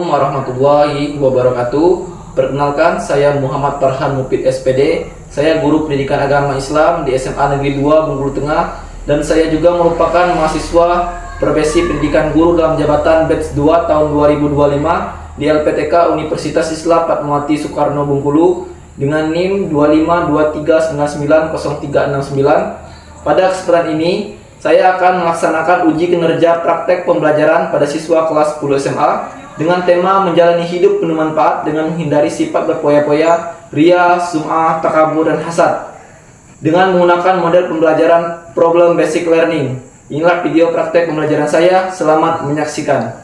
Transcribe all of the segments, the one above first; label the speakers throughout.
Speaker 1: Warahmatullahi wabarakatuh. Perkenalkan, saya Muhammad Farhan Mufid SPD. Saya guru pendidikan agama Islam di SMA Negeri 2 Bengkulu Tengah, dan saya juga merupakan mahasiswa profesi pendidikan guru dalam jabatan batch 2 tahun 2025 di LPTK Universitas Islam Fatmawati Soekarno Bengkulu dengan NIM 252399039. Pada kesempatan ini saya akan melaksanakan uji kinerja praktek pembelajaran pada siswa kelas 10 SMA dengan tema menjalani hidup penuh manfaat dengan menghindari sifat berpoya-poya, ria, sum'ah, takabur, dan hasad dengan menggunakan model pembelajaran problem basic learning. Inilah video praktek pembelajaran saya. Selamat menyaksikan.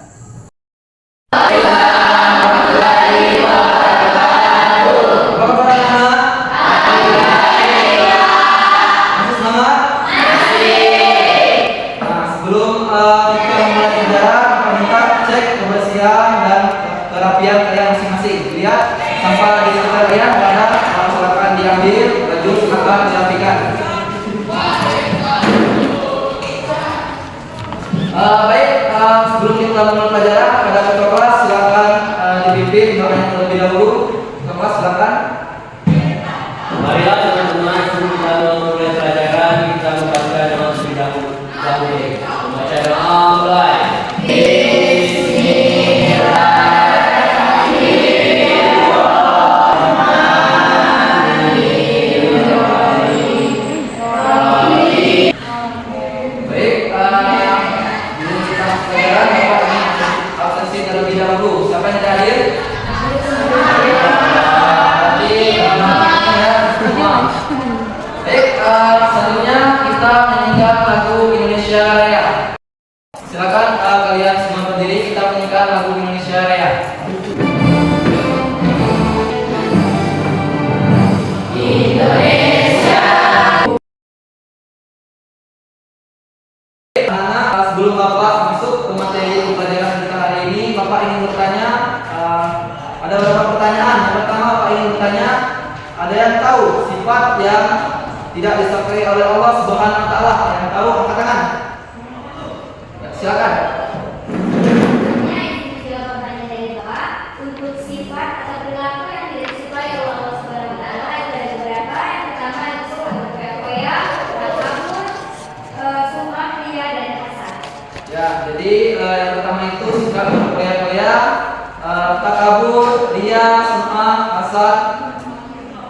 Speaker 2: Dan kerapian kalian masing-masing. Lihat sampah di sekitar kalian ada, silakan diambil, baju silakan dirapikan. Baik, sebelum kita mulai pelajaran, pada ketua kelas silakan dipimpin doanya terlebih dahulu. Ketua kelas silakan.
Speaker 3: Marilah teman-teman, sebelum kita mulai pelajaran, kita membaca doa terlebih dahulu. Membaca doa mulai.
Speaker 2: Selanjutnya kita menyanyikan lagu Indonesia Raya. Silakan kalian semua berdiri, kita menyanyikan lagu Indonesia Raya. Indonesia. Sebelum Bapak masuk ke materi pelajaran kita hari ini, Bapak ingin bertanya, ada beberapa pertanyaan. Yang pertama, Bapak ingin bertanya, ada yang tahu sifat yang tidak disukai oleh Allah Subhanahu wa taala? Yang tahu angkat tangan. Ya, silakan.
Speaker 4: Untuk sifat atau perilaku yang tidak disukai oleh Allah Subhanahu wa taala ada beberapa. Yang pertama itu berpoya-poya, takabur, sum'ah, ria, dan hasad.
Speaker 2: Ya, jadi yang pertama itu sikap berpoya-poya, takabur, ria, sum'ah, hasad.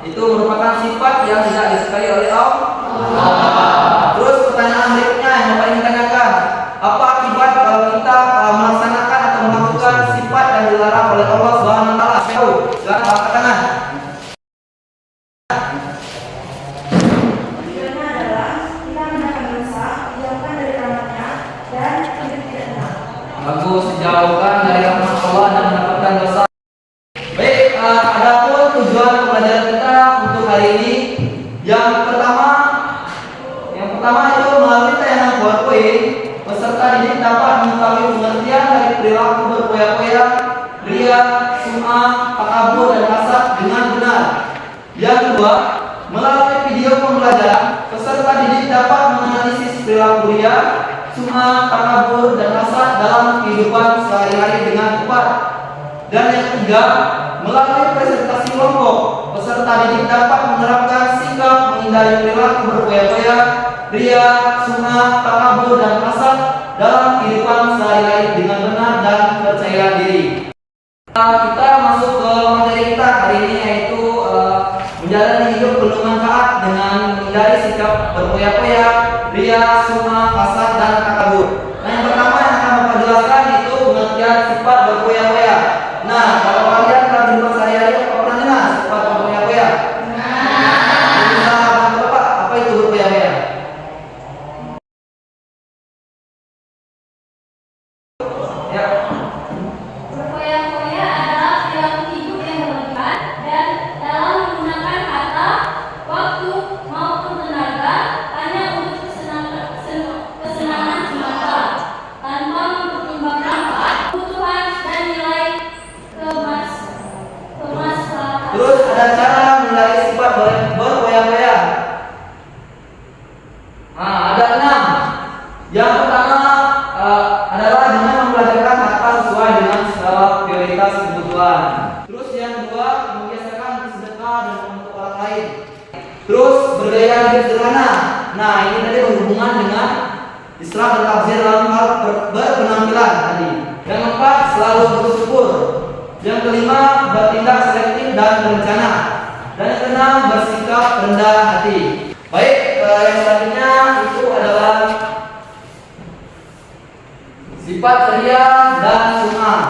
Speaker 2: Itu merupakan sifat yang tidak disukai oleh Allah. Terus pertanyaan berikutnya yang Bapak ingin tanyakan, apa akibat kalau kita melaksanakan atau melakukan sifat yang dilarang oleh Allah Subhanahu wa taala? Tahu? Silakan angkat tangan.
Speaker 4: Tujuannya adalah kita mendapat dosa, dijauhkan dari rahmatnya, dan hidup tidak tenang.
Speaker 2: Bagus, dijauhkan dari rahmat Allah dan mendapatkan dosa. Baik, adapun tujuan pelajaran kita untuk hari ini, yang pertama itu melalui tayangan PowerPoint, peserta didik dapat mengetahui pengertian dari perilaku berpoya-poya, ria, sum'ah, takabur, dan hasad dengan benar. Yang kedua, melalui video pembelajaran, peserta didik dapat menganalisis perilaku ria, sum'ah, takabur, dan hasad dalam kehidupan sehari-hari dengan tepat. Dan yang ketiga, melalui presentasi kelompok, peserta didik dapat menerapkan sikap menghindari perilaku berpoya-poya, ria, sum'ah, takabur, dan hasad dalam kehidupan sehari-hari dengan benar dan percaya diri. Kita masuk ke materi kita hari ini, yaitu menjalani hidup penuh manfaat dengan menghindari sikap berpoya-poya, ria, sum'ah, hasad, dan takabur. Nah, yang pertama yang akan Bapak jelaskan itu pengertian sifat berpoya-poya. Nah, kalau kalian pernah di rumah sehari-hari, apa pernah dengar sifat berpoya-poya? Bisa bantu Bapak, apa itu berpoya-poya? Ya.
Speaker 4: Berpoya-poya adalah perilaku hidup yang berlebihan dan dalam menggunakan harta, waktu, maupun tenaga hanya untuk kesenangan semata, tanpa mempertimbangkan kebutuhan dan nilai kemaslahatan.
Speaker 2: Terus ada cara menilai sifat berpoya-poya. Nah, ada 6. Yang pertama adalah dengan mempelajari harta sesuai dengan skala prioritas Nah, ini tadi berhubungan dengan Isra dan takzir dalam hal berpenampilan tadi. Yang keempat, selalu bersyukur. Yang kelima, bertindak selektif dan berencana. Dan yang keenam, bersikap rendah hati. Baik, yang selanjutnya itu adalah sifat ria dan sum'ah.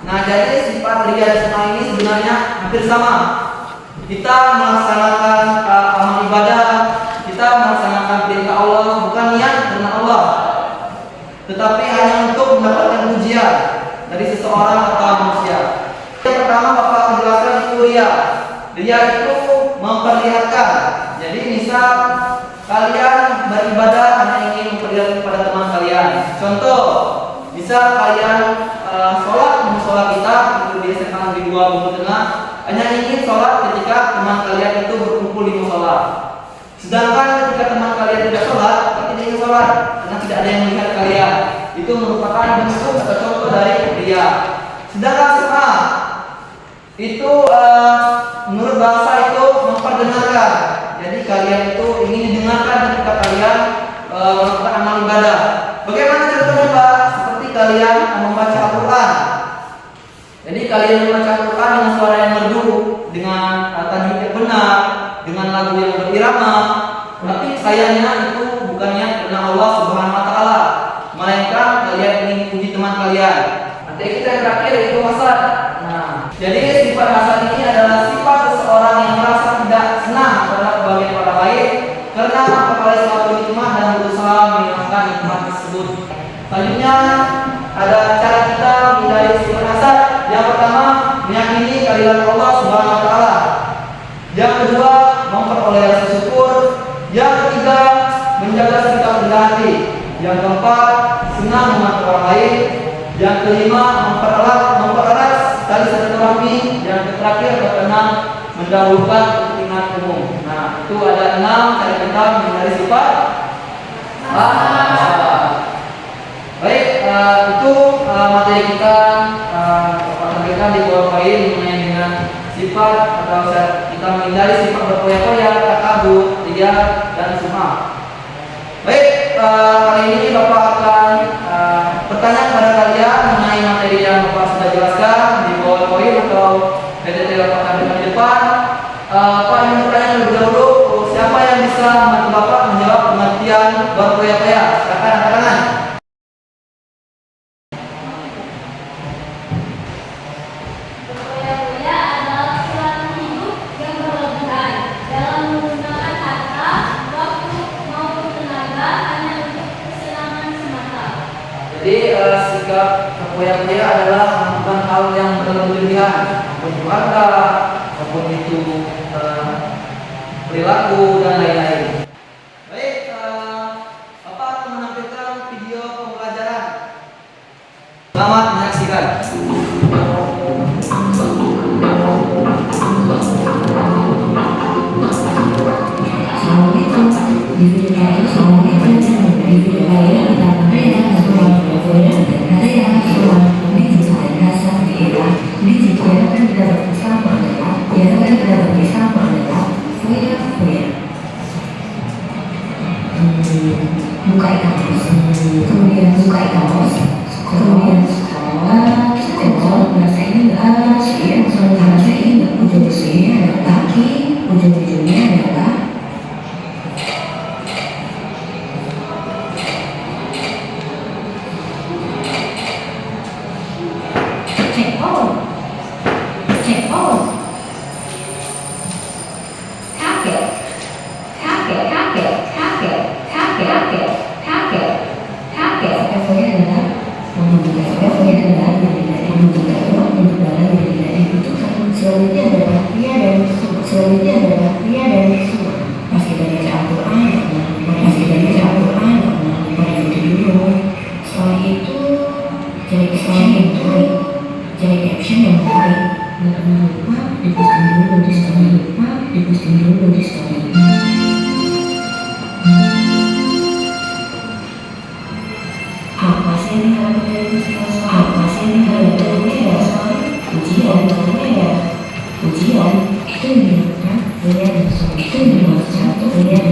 Speaker 2: Nah, jadi sifat ria dan sum'ah ini sebenarnya hampir sama. Kita melaksanakan amal ibadah, kita melaksanakan perintah Allah bukan niat karena Allah, tetapi hanya untuk mendapatkan pujian dari seseorang atau manusia. Yang pertama Bapak menjelaskan itu ria. Ria itu memperlihatkan. Jadi misal kalian beribadah hanya ingin memperlihatkan kepada teman kalian. Contoh, bisa kalian sholat kita untuk di SMA Negeri 2 Bungku Tengah hanya ingin sholat ketika teman kalian itu berkumpul di musola. Sedangkan ketika teman kalian tidak sholat, tapi tidak ingin sholat karena tidak ada yang melihat kalian, itu merupakan bentuk atau contoh dari ria. Sedangkan sum'ah itu menurut bahasa itu memperdengarkan. Jadi kalian itu ingin didengarkan ketika kalian melakukan amal ibadah. Bagaimana contohnya, Pak? Seperti kalian membaca Al-Quran. Jadi kalian membaca Al-Quran dengan suara yang merdu, dengan tajwid yang benar, dengan lagu yang berirama. Tapi sayangnya itu bukannya karena Allah Subhanahu Wa Taala, melainkan kalian ingin puji teman kalian. Nanti kita yang terakhir itu hasad. Nah, jadi sifat hasad ini adalah sifat seseorang yang merasa tidak senang pada kebahagiaan orang lain karena memperoleh suatu nikmat dan berusaha menghilangkan nikmat tersebut. Selanjutnya ada cara kita menghindari sifat hasad. Yang pertama, meyakini kehadiran Allah Subhanahu Wa Taala. Yang kedua, memperoleh rasa syukur. Yang ketiga, menjaga sikap rendah hati. Yang keempat, senang membantu orang lain. Yang kelima, mempererat tali silaturahmi. Yang terakhir, berkenan mendahulukan kepentingan umum. Nah, itu ada 6 cara kita menghindari sifat hasad. Baik, itu materi kita sampaikan di bawah poin mengenai dengan sifat atau kita menghindari sifat berkoyak-koyak, takabur, ria, dan sum'ah. Baik, kali ini Bapak akan bertanya kepada kalian mengenai materi yang Bapak sudah jelaskan di bawah poin atau PTT Bapak tampilkan di depan. Pak ingin bertanya terlebih dahulu, siapa yang bisa membantu Bapak menjawab pengertian berkoyak-koyak? Silakan angkat tangan. Jadi sikap berkoyak-koyak adalah melakukan hal yang berlebihan, maupun keluarga, maupun itu perilaku dan lain-lain. Baik, Bapak akan menampilkan video pembelajaran. Selamat menyaksikan.
Speaker 5: Di video lain, di video lain kita memberikan sebuah pelajaran ada yang soal menunjukkan rasa beda. Menunjukkan tidak bersama adalah, yang tidak bersama adalah foya-foya. Buka e-commerce, kemudian buka e-commerce, kemudian sekolah, bahasa ini bahasa ini ujung-ujungnya adalah kaki, ujung-ujungnya adalah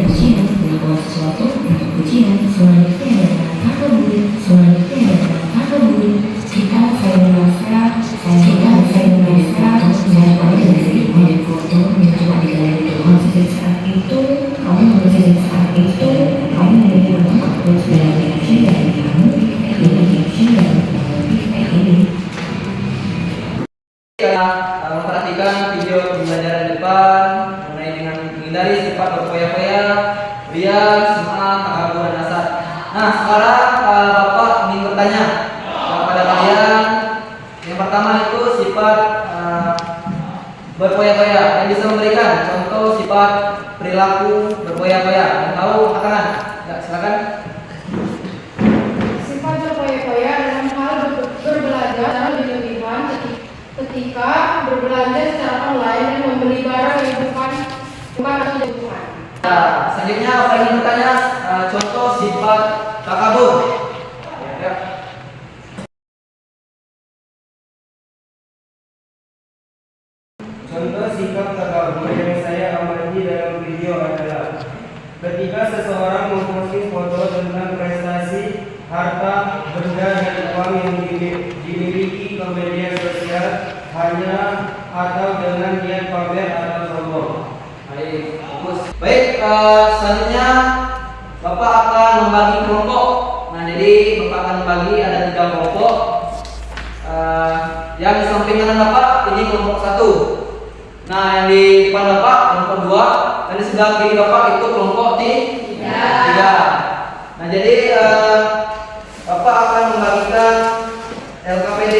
Speaker 5: ujian itu yang dibuat sesuatu
Speaker 2: memperhatikan video pembelajaran depan mengenai dengan menghindari sifat berfoya-foya, ria, semangat, takabur, dan hasad. Nah, sekarang Bapak ingin bertanya kepada kalian. Yang pertama itu sifat berfoya-foya. Yang bisa memberikan contoh sifat perilaku berfoya-foya. Yang tahu makanan? Ya, silakan.
Speaker 6: Sifat berfoya-foya dalam hal berbelanja dalam berlebihan ketika berbelanja secara online dan membeli barang yang bukan atau kebutuhan.
Speaker 2: Nah, selanjutnya apa yang ingin bertanya? Contoh sifat takabur. Ya.
Speaker 7: Contoh sikap takabur yang saya amati dalam video adalah ketika seseorang memposting foto tentang prestasi, harta, benda, dan uang yang dimiliki ke media sosial hanya atau dengan niat pamer atau sombong.
Speaker 2: Baik, bagus. Baik, selanjutnya Bapak akan membagi kelompok. Nah, jadi Bapak akan membagi ada 3 kelompok. Yang di samping kanan Bapak ini kelompok 1. Nah, yang di depan Bapak kelompok 2 dan di sebelah kiri Bapak itu kelompok 3. Nah, jadi Bapak akan membagikan LKPD.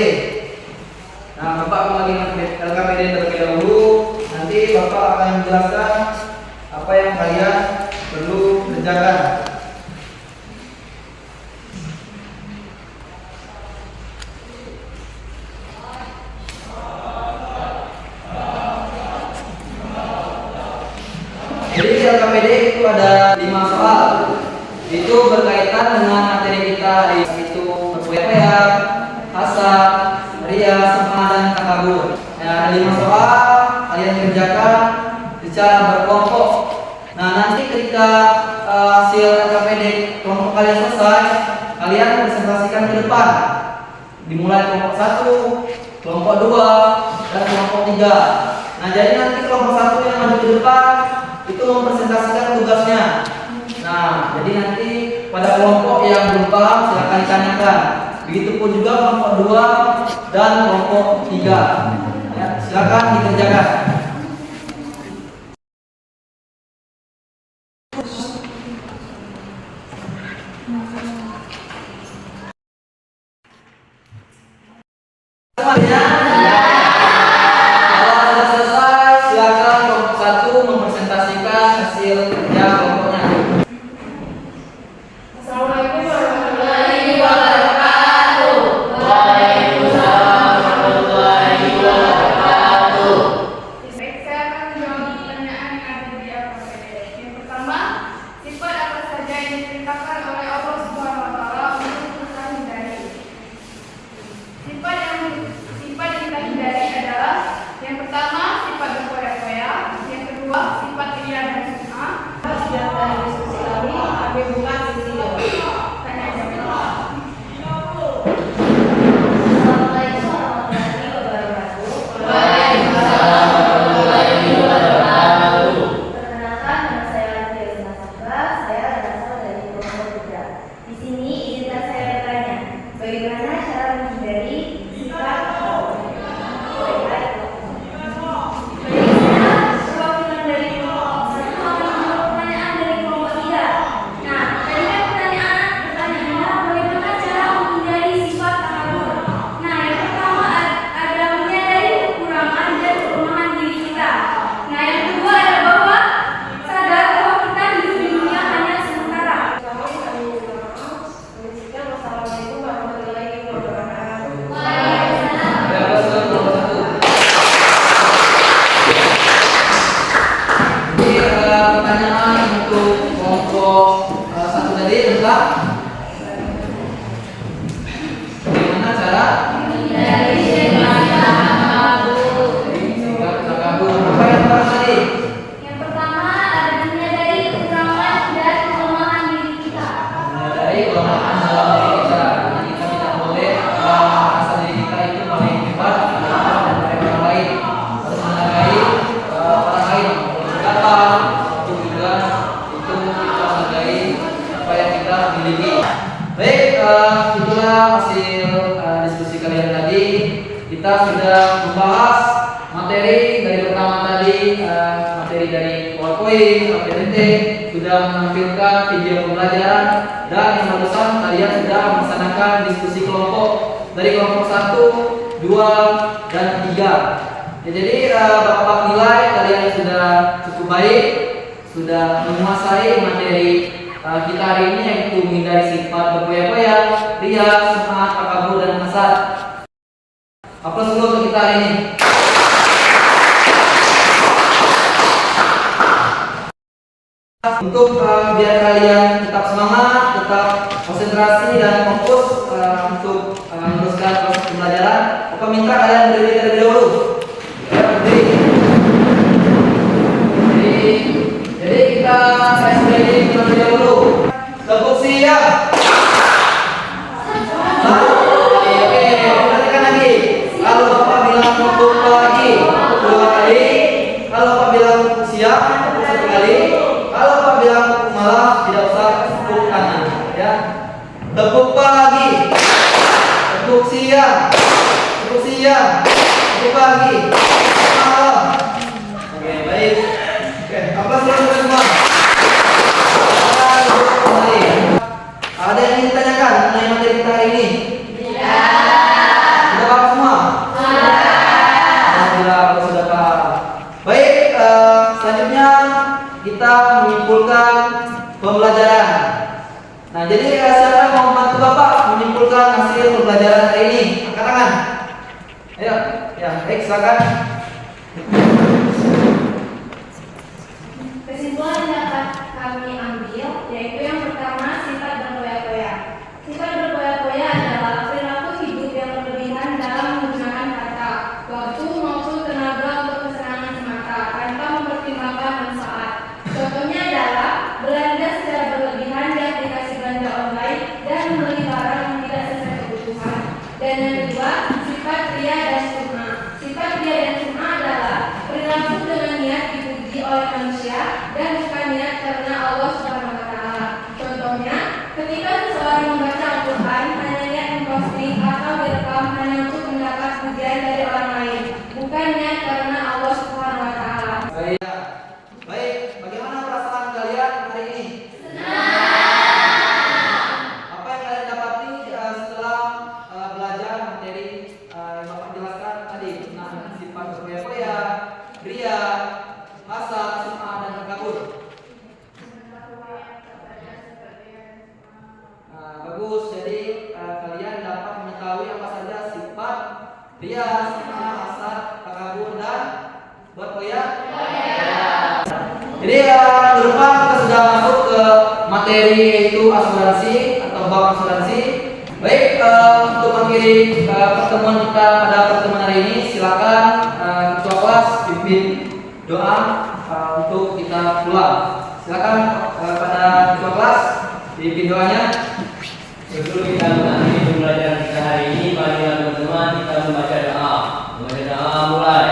Speaker 2: Nah, Bapak akan membagikan LKPD terlebih dahulu. Nanti Bapak akan menjelaskan apa yang kalian perlu kerjakan. Jadi LKPD itu ada 5 soal. Itu berkaitan dengan materi kita yaitu berfoya-foya, hasad, ria, semangat, dan takabur. Ya, ada 5 soal kalian kerjakan secara berkelompok. Nah, nanti ketika hasil LKPD kelompok kalian selesai, kalian presentasikan ke depan. Dimulai kelompok 1, kelompok 2, dan kelompok 3. Nah, jadi nanti kelompok 1 yang maju ke depan itu mempresentasikan tugasnya. Nah, jadi nanti pada kelompok yang belum paham silakan ditanyakan. Begitupun juga kelompok 2 dan kelompok 3. Ya, silakan dikerjakan. Semuanya? Kalau sudah selesai, silakan kelompok 1 mempresentasikan hasil kerja kelompoknya.
Speaker 6: Assalamualaikum warahmatullahi wabarakatuh. Baik, saya akan menjawab pertanyaan yang ada di LKPD. Yang pertama, sifat apa saja yang diperintahkan oleh Allah Subhanahu wa taala untuk kita hindari? Sifat yang kita hindari adalah yang pertama sifat berfoya-foya, yang kedua sifat ria dan sum'ah. Sudah tadi diskusi kami, tapi bukan sisi tanya jawab.
Speaker 4: Assalamualaikum warahmatullahi wabarakatuh.
Speaker 5: Waalaikumsalam warahmatullahi wabarakatuh.
Speaker 4: Perkenalkan, nama saya Latia Sinasabha. Saya berasal dari kelompok 3. Di sini izinkan saya bertanya, bagaimana cara menghindari sifat perwakilan dari kelompok 1 akan menjawab pertanyaan dari kelompok 3. Nah, tadi kan pertanyaannya bagaimana cara menghindari sifat takabur. Nah, yang pertama adalah menyadari kekurangan dan kelemahan diri kita. Nah, yang kedua adalah bahwa sadar bahwa kita hidup di dunia hanya sementara.
Speaker 6: Wassalamualaikum warahmatullahi wabarakatuh.
Speaker 2: Jadi pertanyaan untuk kelompok 1 tadi adalah bagaimana cara
Speaker 4: Dari
Speaker 2: sifat takabur. Apa yang pertama tadi?
Speaker 4: yang pertama adalah menyadari kekurangan dan kelemahan diri kita.
Speaker 2: Menyadari kelemahan dalam diri kita. Jadi kita tidak boleh merasa diri kita itu paling hebat dari orang lain. Harus menghargai orang lain. Berkata itu juga itu kita menghargai apa yang kita miliki. kita sudah membahas materi dari pertama tadi, materi dari PowerPoint, materi T, sudah menampilkan video pembelajaran, dan yang barusan kalian sudah melaksanakan diskusi kelompok dari kelompok 1, 2, dan 3. Ya, jadi Bapak nilai kalian sudah cukup baik, sudah menguasai materi kita hari ini, yaitu menghindari sifat berpoya-poya, ria, sum'ah, takabur, dan hasad. Aplaus dulu untuk kita hari ini. Untuk biar kalian tetap semangat, tetap konsentrasi dan fokus untuk meneruskan proses pembelajaran, aku minta kalian berdiri terlebih dahulu. Ya, berdiri. Jadi kita berdiri terlebih dahulu. Tepuk siap. Oke, perhatikan lagi. Kalau Bapak bilang tepuk lagi, 2 kali. Kalau Bapak bilang tepuk siap, tepuk 1 kali. Kalau Bapak bilang tepuk malam, tidak usah tepuk kanan, ya. Tepuk pagi, tepuk siang, tepuk siang, tepuk pagi, tepuk malam. Oke, baik. Oke, aplaus dulu semua. Ada yang ingin ditanyakan mengenai materi kita hari ini? Sudah paham semua? Alhamdulillah, kalau sudah paham. Baik, selanjutnya kita menyimpulkan pembelajaran. Nah, jadi siapa yang mau membantu Bapak menyimpulkan hasil pembelajaran hari ini? Angkat tangan. Ayo, ya, baik, silakan.
Speaker 6: Kesimpulan yang dapat kami ambil yaitu yang pertama, sifat berpoya-poya. Sifat berpoya-poya adalah perilaku hidup yang berlebihan dalam menggunakan kata, waktu maupun tenaga untuk kesenangan semata tanpa mempertimbangkan manfaat. Contohnya adalah belanja secara berlebihan di aplikasi belanja online dan membeli barang yang tidak sesuai kebutuhan. Dan yang kedua, sifat ria dan sum'ah. Sifat ria dan sum'ah adalah perilaku dengan niat dipuji oleh manusia dan bukan niat karena Allah Subhanahu wa taala. Contohnya, ketika seseorang membaca Al-Qur'an hanya niat memposting atau direkam hanya untuk mendapat pujian dari orang lain, bukan niat karena Allah Subhanahu wa taala.
Speaker 2: Baik. Baik, bagaimana perasaan kalian hari ini? Apa yang kalian dapati setelah belajar materi yang Bapak jelaskan tadi tentang sifat berpoya-poya, ria, hasad, sum'ah, dan takabur? Bagus, jadi kalian dapat mengetahui apa saja sifat ria, sum'ah, hasad, takabur, dan berpoya. Jadi minggu depan kita sudah masuk ke materi yaitu asuransi atau bank asuransi. Baik, untuk mengakhiri pertemuan kita pada pertemuan hari ini, silakan ketua kelas pimpin doa untuk kita pulang. Silakan pada ketua kelas pimpin doanya.
Speaker 3: Sebelum kita mengakhiri pembelajaran kita hari ini, marilah teman-teman kita membaca doa. Membaca doa mulai.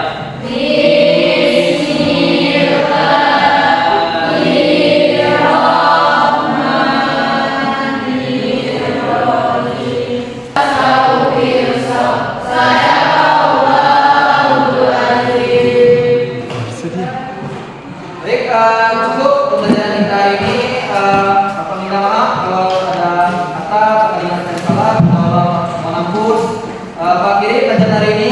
Speaker 2: Baik, cukup pembelajaran kita hari ini. Bapak minta maaf kalau ada kata kalimat yang salah, kalau mengampun. Pak Kiri, pelajaran hari ini